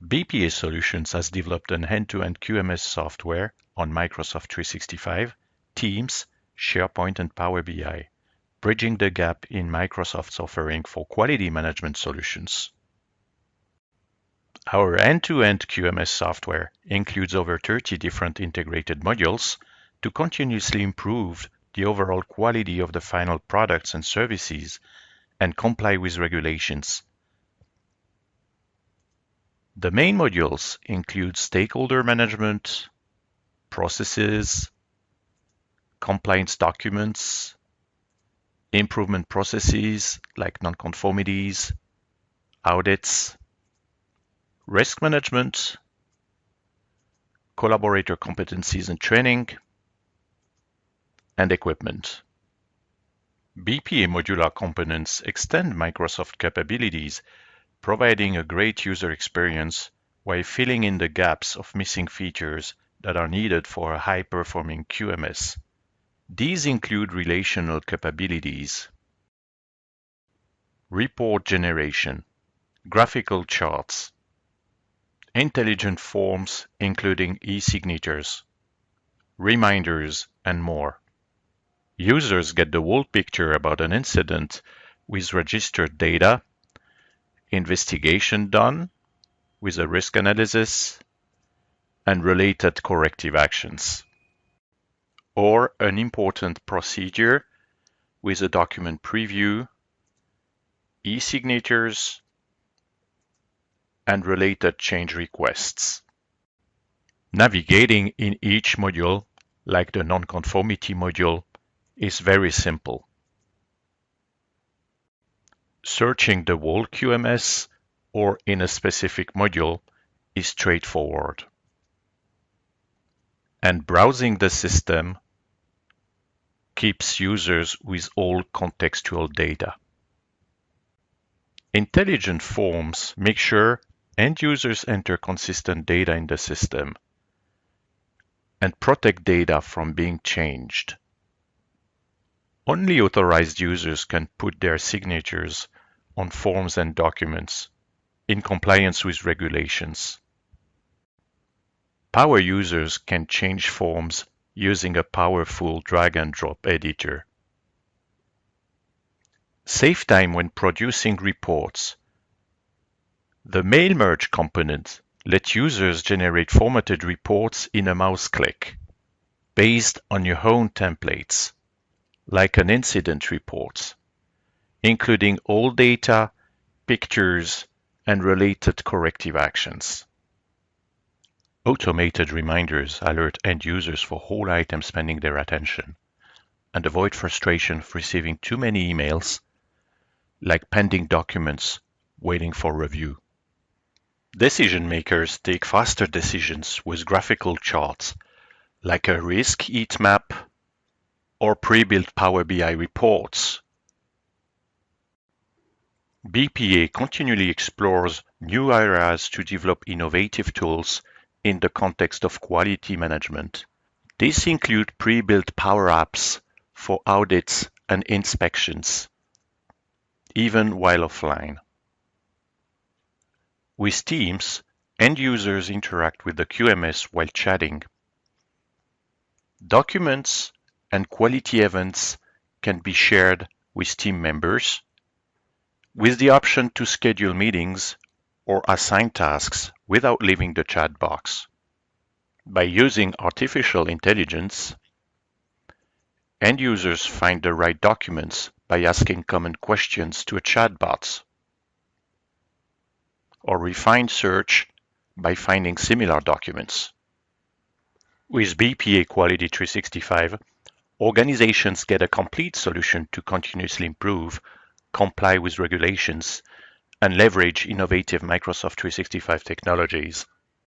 BPA Solutions has developed an end-to-end QMS software on Microsoft 365, Teams, SharePoint, and Power BI, bridging the gap in Microsoft's offering for quality management solutions. Our end-to-end QMS software includes over 30 different integrated modules to continuously improve the overall quality of the final products and services and comply with regulations. The main modules include stakeholder management, processes, compliance documents, improvement processes like nonconformities, audits, risk management, collaborator competencies and training, and equipment. BPA modular components extend Microsoft capabilities, providing a great user experience while filling in the gaps of missing features that are needed for a high-performing QMS. These include relational capabilities, report generation, graphical charts, intelligent forms including e-signatures, reminders, and more. Users get the whole picture about an incident with registered data, investigation done with a risk analysis, and related corrective actions, or an important procedure with a document preview, e-signatures, and related change requests. Navigating in each module, like the nonconformity module, is very simple. Searching the whole QMS or in a specific module is straightforward. And browsing the system keeps users with all contextual data. Intelligent forms make sure end users enter consistent data in the system and protect data from being changed. Only authorized users can put their signatures on forms and documents in compliance with regulations. Power users can change forms using a powerful drag-and-drop editor. Save time when producing reports. The Mail Merge component lets users generate formatted reports in a mouse click, based on your own templates, like an incident report, including all data, pictures, and related corrective actions. Automated reminders alert end users for all items pending their attention and avoid frustration of receiving too many emails, like pending documents waiting for review. Decision makers take faster decisions with graphical charts, like a risk heat map or pre-built Power BI reports. BPA continually explores new areas to develop innovative tools in the context of quality management. These include pre-built Power Apps for audits and inspections, even while offline. With Teams, end users interact with the QMS while chatting. Documents and quality events can be shared with team members, with the option to schedule meetings or assign tasks without leaving the chat box. By using artificial intelligence, end users find the right documents by asking common questions to a chatbot, or refine search by finding similar documents. With BPAQuality365, organizations get a complete solution to continuously improve, comply with regulations, and leverage innovative Microsoft 365 technologies.